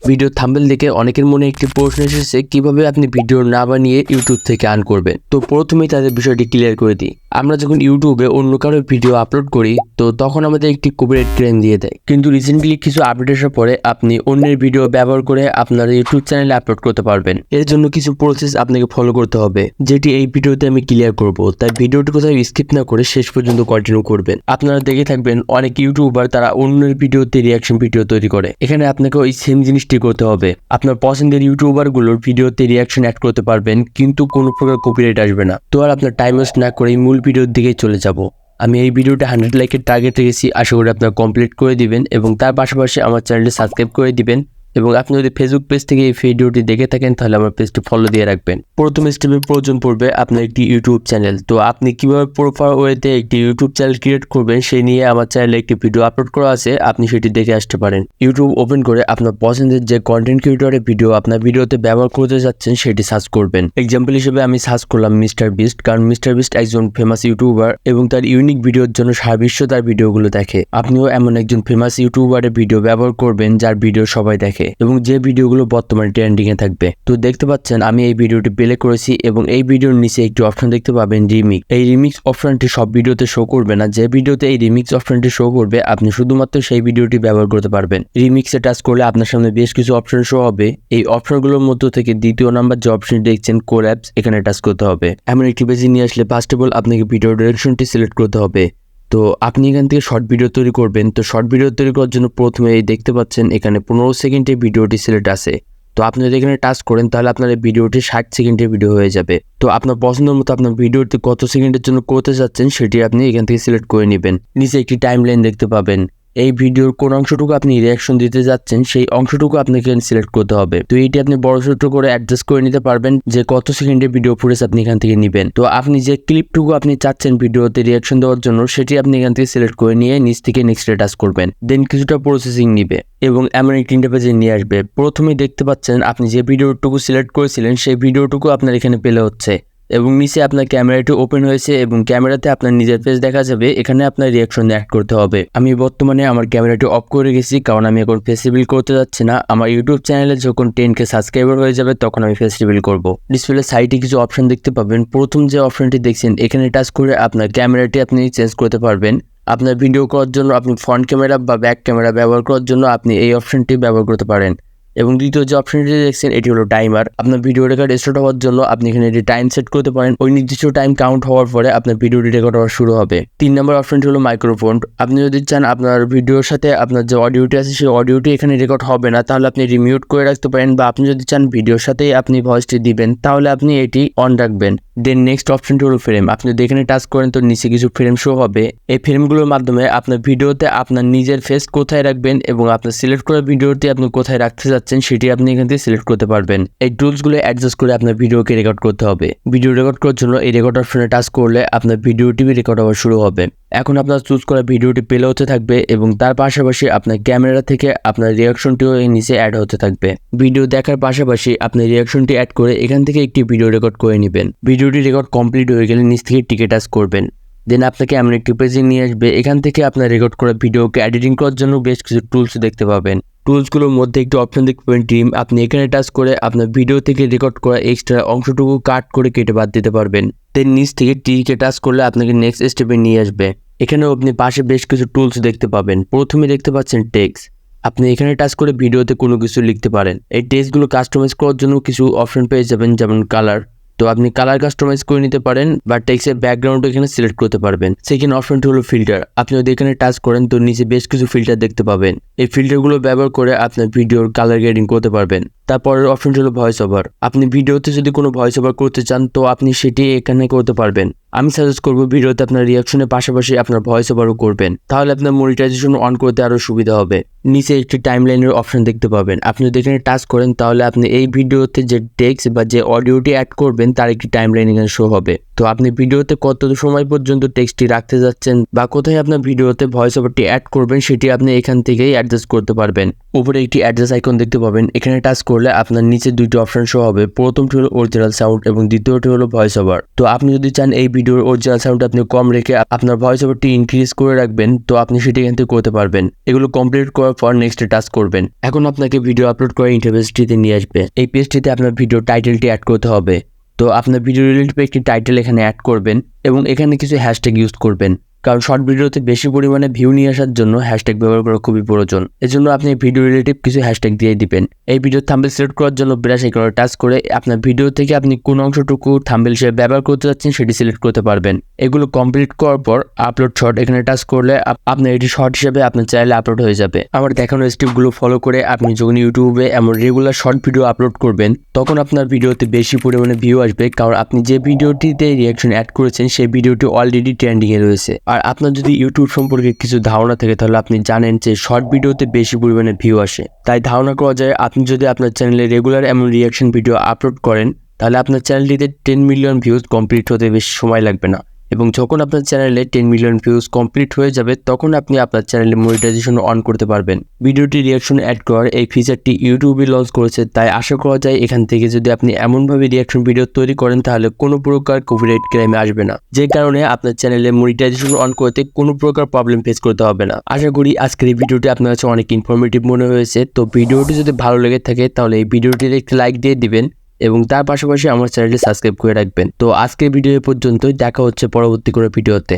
Video thumbnail দেখে অনেকের মনে একটি প্রশ্ন এসেছে কিভাবে আপনি ভিডিও না বানিয়ে ইউটিউব থেকে আর্ন করবেন। তো প্রথমেই তাদের বিষয়টি ক্লিয়ার করে দিই। আমরা যখন ইউটিউবে অন্য কারো ভিডিও আপলোড করি তো তখন আমাদের একটি কপিরাইট ক্লেম দিয়ে দেয়, কিন্তু রিসেন্টলি কিছু আপডেট আসার পরে আপনি অন্যের ভিডিও ব্যবহার করে আপনার ইউটিউব চ্যানেলে আপলোড করতে পারবেন। এর জন্য কিছু প্রসেস আপনাকে ফলো করতে হবে, যেটি এই ভিডিওতে আমি ক্লিয়ার করব। তাই ভিডিওটি কোথাও স্কিপ না করে শেষ পর্যন্ত কন্টিনিউ করবেন। আপনারা দেখে থাকবেন অনেক ইউটিউবার তারা অন্যের ভিডিওতে রিয়াকশন ভিডিও তৈরি করে। এখানে আপনাকে ওই সেম জিনিসটি করতে হবে। আপনার পছন্দের ইউটিউবার গুলোর ভিডিওতে রিয়াকশন অ্যাড করতে পারবেন, কিন্তু কোনো প্রকার কপিরাইট আসবে না। তো আর আপনার টাইম ওয়েস্ট না করে মূল ভিডিওর দিকে চলে যাব। আমি এই ভিডিওটা 100 লাইকের টার্গেট রেখেছি, আশা করি আপনারা কমপ্লিট করে দিবেন এবং তার পাশাপাশি আমার চ্যানেলটি সাবস্ক্রাইব করে দিবেন। এবং আপনি যদি ফেসবুক পেজ থেকে এই ভিডিওটি দেখে থাকেন তাহলে আমার পেজটি ফলো দিয়ে রাখবেন। প্রথম স্টেপে প্রয়োজন পড়বে আপনার একটি ইউটিউব চ্যানেল। তো আপনি কিভাবে প্রপার ওয়েতে একটি ইউটিউব চ্যানেল ক্রিয়েট করবেন সেই নিয়ে আমার চ্যানেলে একটি ভিডিও আপলোড করা আছে, আপনি সেটি দেখে আসতে পারেন। ইউটিউব ওপেন করে আপনার পছন্দের যে কন্টেন্ট ক্রিয়েটরের ভিডিও আপনার ভিডিওতে ব্যবহার করতে যাচ্ছেন সেটি সার্চ করবেন। এক্সাম্পল হিসেবে আমি সার্চ করলাম মিস্টার বিস্ট, কারণ মিস্টার বিস্ট একজন ফেমাস ইউটিউবার এবং তার ইউনিক ভিডিওর জন্য সারা বিশ্ব তার ভিডিওগুলো দেখে। আপনিও এমন একজন ফেমাস ইউটিউবারের ভিডিও ব্যবহার করবেন যার ভিডিও সবাই দেখে এবং যে ভিডিওগুলো বর্তমানে ট্রেন্ডিং এ থাকবে। তো দেখতে পাচ্ছেন আমি এই ভিডিওটি প্লে করেছি এবং এই ভিডিওর নিচে একটি অপশন দেখতে পাবেন রিমিক্স। এই রিমিক্স অপশনটি সব ভিডিওতে শো করবে না। যে ভিডিওতে এই রিমিক্স অপশনটি শো করবে আপনি শুধুমাত্র সেই ভিডিওটি ব্যবহার করতে পারবেন। রিমিক্সে টাচ করলে আপনার সামনে বেশ কিছু অপশন শো হবে। এই অপশনগুলোর মধ্য থেকে দ্বিতীয় নাম্বার যে অপশনটি দেখছেন কোল্যাবস, এখানে টাচ করতে হবে। এমন একটি পেজে নিয়ে আসলে ফার্স্ট অফ অল আপনাকে ভিডিও ডিরেকশনটি সিলেক্ট করতে হবে। তো আপনি এখান থেকে শর্ট ভিডিও তৈরি করবেন। তো শর্ট ভিডিও তৈরি করার জন্য প্রথমে এই দেখতে পাচ্ছেন এখানে 15 সেকেন্ডের ভিডিওটি সিলেক্ট আছে। তো আপনি যদি এখানে টাচ করেন তাহলে আপনার এই ভিডিওটি 60 সেকেন্ডের ভিডিও হয়ে যাবে। তো আপনার পছন্দ মতো আপনার ভিডিওটি কত সেকেন্ডের জন্য করতে যাচ্ছেন সেটি আপনি এখান থেকে সিলেক্ট করে নেবেন। নিচে একটি টাইম লাইন দেখতে পাবেন। এই ভিডিওর কোন অংশটুকু আপনি রিয়াকশন দিতে যাচ্ছেন সেই অংশটুকু আপনাকে সিলেক্ট করতে হবে। তো এইটি আপনি বড় ছোট করে অ্যাডজাস্ট করে নিতে পারবেন যে কত সেকেন্ডের ভিডিও ফুটেজ আপনি এখান থেকে নেবেন। তো আপনি যে ক্লিপটুকু আপনি চাচ্ছেন ভিডিওতে রিয়াকশন দেওয়ার জন্য সেটি আপনি এখান থেকে সিলেক্ট করে নিয়ে নিচ থেকে নেক্সট টাচ করবেন। দেন কিছুটা প্রসেসিং নিবে এবং এমন একটি ইন্টারফেসে নিয়ে আসবে। প্রথমেই দেখতে পাচ্ছেন আপনি যে ভিডিওটুকু সিলেক্ট করেছিলেন সেই ভিডিওটুকু আপনার এখানে প্লে হচ্ছে এবং নিচে আপনার ক্যামেরাটি ওপেন হয়েছে এবং ক্যামেরাতে আপনার নিজের ফেস দেখা যাবে। এখানে আপনার রিয়াকশন অ্যাড করতে হবে। আমি বর্তমানে আমার ক্যামেরাটি অফ করে গেছি, কারণ আমি এখন ফেস রিভিল করতে যাচ্ছি না। আমার ইউটিউব চ্যানেলে যখন 10K সাবস্ক্রাইবার হয়ে যাবে তখন আমি ফেস রিভিল করব। ডিসপ্লে সাইডে কিছু অপশন দেখতে পাবেন। প্রথম যে অপশনটি দেখছেন এখানে টাচ করে আপনার ক্যামেরাটি আপনি চেঞ্জ করতে পারবেন। আপনার ভিডিও করার জন্য আপনি ফ্রন্ট ক্যামেরা বা ব্যাক ক্যামেরা ব্যবহার করার জন্য আপনি এই অপশনটি ব্যবহার করতে পারেন। এবং দ্বিতীয় যে অপশনটি দেখছেন এটি হলো টাইমার। আপনার ভিডিও রেকর্ড স্টার্ট হওয়ার জন্য আপনি এখানে এটি টাইম সেট করতে পারেন। ওই নির্দিষ্ট টাইম কাউন্ট হওয়ার পরে আপনার ভিডিওটি রেকর্ড হওয়া শুরু হবে। 3 নম্বর অপশনটি হলো মাইক্রোফোন। আপনি যদি চান আপনার ভিডিওর সাথে আপনার যে অডিওটি আছে সেই অডিওটি এখানে রেকর্ড হবে না, তাহলে আপনি রিমিউট করে রাখতে পারেন, বা আপনি যদি চান ভিডিওর সাথেই আপনি ভয়েসটি দিবেন তাহলে আপনি এটি অন রাখবেন। দেন নেক্সট অপশনটি হলো ফ্রেম। আপনি যদি এখানে টাচ করেন তো নিচে কিছু ফ্রেম শো হবে। এই ফ্রেমগুলোর মাধ্যমে আপনার ভিডিওতে আপনার নিজের ফেস কোথায় রাখবেন এবং আপনার সিলেক্ট করা ভিডিওটি আপনি কোথায় রাখতে যাচ্ছেন সেটি আপনি এখান থেকে সিলেক্ট করতে পারবেন। এই টুলসগুলো অ্যাডজাস্ট করে আপনার ভিডিওকে রেকর্ড করতে হবে। ভিডিও রেকর্ড করার জন্য এই রেকর্ড অপশনে টাচ করলে আপনার ভিডিওটি রেকর্ড হওয়া শুরু হবে। এখন আপনার চুজ করা ভিডিওটি প্লে হতে থাকবে এবং তার পাশাপাশি আপনার ক্যামেরা থেকে আপনার রিয়াকশনটিও এই নিচে অ্যাড হতে থাকবে। ভিডিও দেখার পাশাপাশি আপনি রিয়াকশনটি অ্যাড করে এখান থেকে একটি ভিডিও রেকর্ড করে নেবেন। ভিডিওটি রেকর্ড কমপ্লিট হয়ে গেলে নিচ থেকে টিকে টাচ করবেন। দেন আপনাকে এমন একটি পেজে নিয়ে আসবে। এখান থেকে আপনার রেকর্ড করা ভিডিওকে এডিটিং করার জন্য বেশ কিছু টুলস দেখতে পাবেন। টুলসগুলোর মধ্যে একটি অপশন দেখতে পাবেন ট্রিম। আপনি এখানে টাচ করে আপনার ভিডিও থেকে রেকর্ড করা এক্সট্রা অংশটুকু কাট করে কেটে বাদ দিতে পারবেন। দেন নিচ থেকে টিকে টাচ করলে আপনাকে নেক্সট স্টেপে নিয়ে আসবে। এখানেও আপনি পাশে বেশ কিছু টুলস দেখতে পাবেন। প্রথমে দেখতে পাচ্ছেন টেক্সট। আপনি এখানে টাচ করে ভিডিওতে কোনো কিছু লিখতে পারেন। এই টেক্সটগুলো কাস্টমাইজ করার জন্য কিছু অপশন পেয়ে যাবেন, যেমন কালার। তো আপনি কালার কাস্টমাইজ করে নিতে পারেন বা টেক্সটের ব্যাকগ্রাউন্ড এখানে সিলেক্ট করতে পারবেন। সেকেন্ড অপশনটি হলো ফিল্টার। আপনি যদি এখানে টাচ করেন তো নিচে বেশ কিছু ফিল্টার দেখতে পাবেন। এই ফিল্টারগুলো ব্যবহার করে আপনার ভিডিওর কালার গ্রেডিং করতে পারবেন। তারপরের অপশনটি হলো ভয়েস ওভার। আপনি ভিডিওতে যদি কোনো ভয়েস ওভার করতে চান তো আপনি সেটি এখানে করতে পারবেন। আমি সাজেস্ট করব ভিডিওতে আপনার রিয়াকশনের পাশাপাশি আপনার ভয়েস ওভারও করবেন, তাহলে আপনার মনিটাইজেশন অন করতে আরও সুবিধা হবে। নিচে একটি টাইমলাইনের অপশন দেখতে পাবেন। আপনি যদি এখানে টাচ করেন তাহলে আপনি এই ভিডিওতে যে টেক্সট বা যে অডিওটি অ্যাড করবেন তার একটি টাইমলাইন এখানে শো হবে। তো আপনি ভিডিওতে কত সময় পর্যন্ত টেক্সটটি রাখতে যাচ্ছেন বা কোথায় আপনার ভিডিওতে ভয়েস ওভারটি অ্যাড করবেন সেটি আপনি এখান থেকেই অ্যাডজাস্ট করতে পারবেন। উপরে একটি অ্যাডজাস্ট আইকন দেখতে পাবেন, এখানে টাচ করলে আপনার নিচে দুইটি অপশন শো হবে। প্রথমটি হলো অরিজিনাল সাউন্ড এবং দ্বিতীয়টি হলো ভয়েস ওভার। তো আপনি যদি চান এই ভিডিওর অরিজিনাল সাউন্ড আপনি কম রেখে আপনার ভয়েস ওভারটি ইনক্রিজ করে রাখবেন, তো আপনি সেটি এখান থেকে করতে পারবেন। এগুলো কমপ্লিট করার পর নেক্সটে টাচ করবেন। এখন আপনাকে ভিডিও আপলোড করে ইন্টারফেসটিতে নিয়ে আসবে। এই পেজটিতে আপনার ভিডিও টাইটেলটি অ্যাড করতে হবে। তো আপনার ভিডিও রিলেটিভ একটি টাইটেল এখানে অ্যাড করবেন এবং এখানে কিছু হ্যাশট্যাগ ইউজ করবেন, কারণ শর্ট ভিডিওতে বেশি পরিমাণে ভিউ নিয়ে আসার জন্য হ্যাশট্যাগ ব্যবহার করা খুবই প্রয়োজন। এজন্য আপনি ভিডিও রিলেটিভ কিছু হ্যাশট্যাগ দিয়ে দিবেন। এই ভিডিও থাম্বনেল সিলেক্ট করার জন্য ব্রাশ আইকনে টাচ করে আপনার ভিডিও থেকে আপনি কোন অংশটুকু থাম্বনেল হিসেবে ব্যবহার করতে যাচ্ছেন সেটি সিলেক্ট করতে পারবেন। এগুলো কমপ্লিট করার পর আপলোড শর্ট এখানে টাচ করলে আপনার এটি শর্ট হিসেবে আপনার চ্যানেলে আপলোড হয়ে যাবে। আমার দেখানো স্টেপগুলো ফলো করে আপনি যখন ইউটিউবে এমন রেগুলার শর্ট ভিডিও আপলোড করবেন তখন আপনার ভিডিওতে বেশি পরিমাণে ভিউ আসবে, কারণ আপনি যে ভিডিওটিতে রিঅ্যাকশন অ্যাড করেছেন সেই ভিডিওটি অলরেডি ট্রেন্ডিংয়ে রয়েছে। আর আপনার যদি ইউটিউব সম্পর্কে কিছু ধারণা থাকে তাহলে আপনি জানেন যে শর্ট ভিডিওতে বেশি পরিমাণে ভিউ আসে। তাই ধারণা করা যায় আপনি যদি আপনার চ্যানেলে রেগুলার এমন রিঅ্যাকশন ভিডিও আপলোড করেন তাহলে আপনার চ্যানেলটিতে 10 মিলিয়ন ভিউজ কমপ্লিট হতে বেশি সময় লাগবে না। এবং যখন আপনার চ্যানেলে 10 মিলিয়ন ভিউজ কমপ্লিট হয়ে যাবে তখন আপনি আপনার চ্যানেলে মনিটাইজেশন অন করতে পারবেন। ভিডিওটি রিঅ্যাকশন অ্যাড করার এই ফিচারটি ইউটিউবে লঞ্চ করেছে, তাই আশা করা যায় এখান থেকে যদি আপনি এমনভাবে রিঅ্যাকশন ভিডিও তৈরি করেন তাহলে কোনো প্রকার কপিরাইট ক্লেমে আসবে না, যে কারণে আপনার চ্যানেলে মনিটাইজেশন অন করতে কোনো প্রকার প্রবলেম ফেস করতে হবে না। আশা করি আজকের এই ভিডিওটি আপনার কাছে অনেক ইনফরমেটিভ মনে হয়েছে। তো ভিডিওটি যদি ভালো লেগে থাকে তাহলে এই ভিডিওটিতে একটি লাইক দিয়ে দিবেন এবং তার পাশাপাশি আমার চ্যানেলটি সাবস্ক্রাইব করে রাখবেন। তো আজকের ভিডিও পর্যন্তই, দেখা হচ্ছে পরবর্তী কোনো ভিডিওতে।